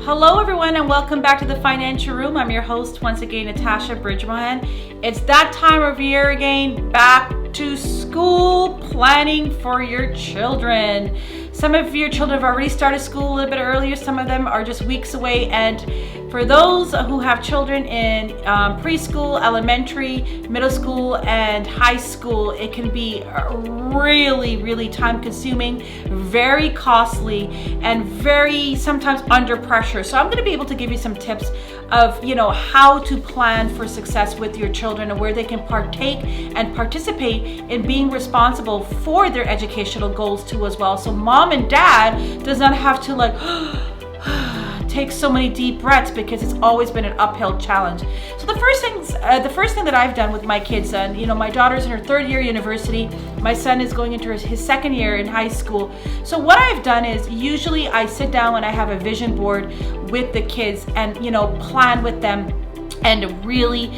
Hello everyone and welcome back to the Financial Room. I'm your host once again, Natasha Bridgmohan. It's that time of year again, back to school planning for your children. Some of your children have already started school a little bit earlier. Some of them are just weeks away. And for those who have children in preschool, elementary, middle school, and high school, it can be really time consuming, very costly, and very sometimes under pressure. So I'm going to be able to give you some tips of how to plan for success with your children and where they can partake and participate in being responsible for their educational goals too as well. So mom and dad does not have to take so many deep breaths because it's always been an uphill challenge. So the first thing that I've done with my kids, and my daughter's in her third year university, my son is going into his second year in high school. So what I've done is usually I sit down and I have a vision board with the kids and plan with them and really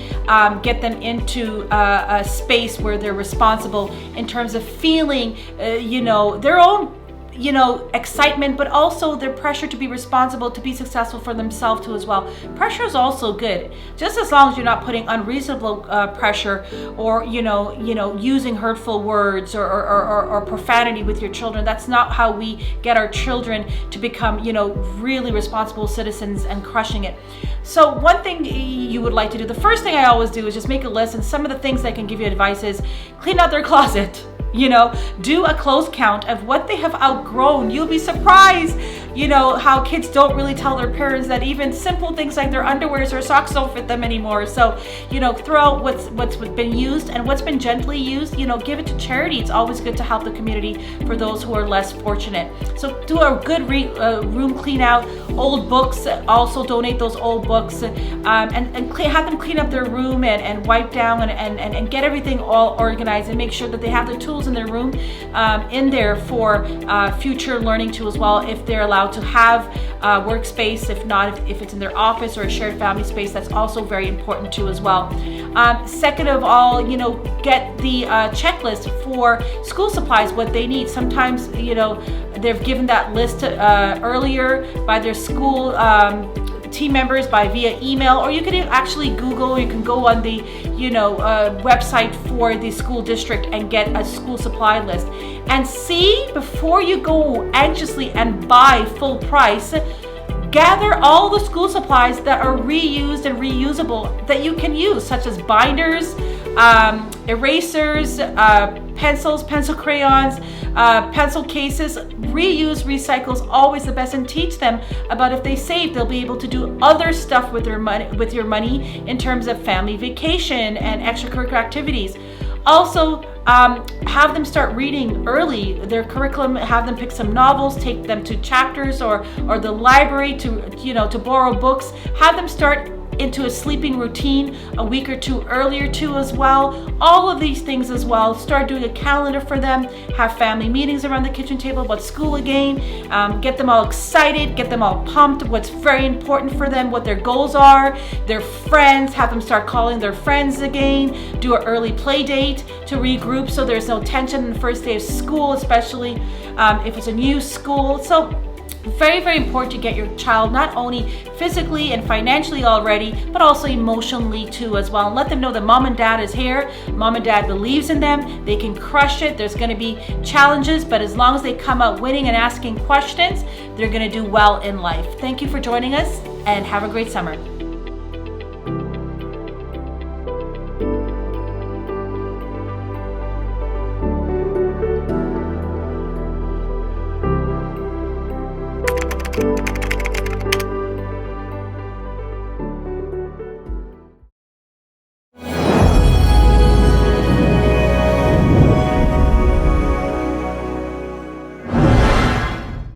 get them into a space where they're responsible in terms of feeling their own excitement, but also their pressure to be responsible, to be successful for themselves too as well. Pressure is also good, just as long as you're not putting unreasonable pressure or using hurtful words or profanity with your children. That's not how we get our children to become really responsible citizens and crushing it. So one thing you would like to do, the first thing I always do is just make a list, and some of the things I can give you advice is clean out their closet. Do a clothes count of what they have outgrown. You'll be surprised, how kids don't really tell their parents that even simple things like their underwears or socks don't fit them anymore. So, throw out what's been used, and what's been gently used, give it to charity. It's always good to help the community for those who are less fortunate. So do a good room clean out. Old books, also donate those old books, and have them clean up their room and wipe down and get everything all organized, and make sure that they have the tools in their room in there for future learning too as well, if they're allowed to have workspace. If not, if it's in their office or a shared family space, that's also very important too as well. Second of all, get the checklist for school supplies, what they need. Sometimes they've given that list earlier by their school team members via email, or you can actually Google. You can go on the website for the school district and get a school supply list, and see before you go anxiously and buy full price. Gather all the school supplies that are reused and reusable that you can use, such as binders, erasers, pencils, pencil crayons, pencil cases. Reuse, recycle is always the best, and teach them about if they save, they'll be able to do other stuff with your money in terms of family vacation and extracurricular activities. Also, have them start reading early. Their curriculum, have them pick some novels, take them to Chapters or the library to borrow books. Have them start into a sleeping routine a week or two earlier too as well. All of these things as well. Start doing a calendar for them. Have family meetings around the kitchen table about school again. Get them all excited, get them all pumped, what's very important for them, what their goals are, their friends. Have them start calling their friends again. Do an early play date to regroup so there's no tension on the first day of school, especially if it's a new school. So very important to get your child not only physically and financially all ready, but also emotionally too as well. And let them know that mom and dad is here. Mom and dad believes in them. They can crush it. There's going to be challenges, but as long as they come out winning and asking questions, they're going to do well in life. Thank you for joining us, and have a great summer. Thank you.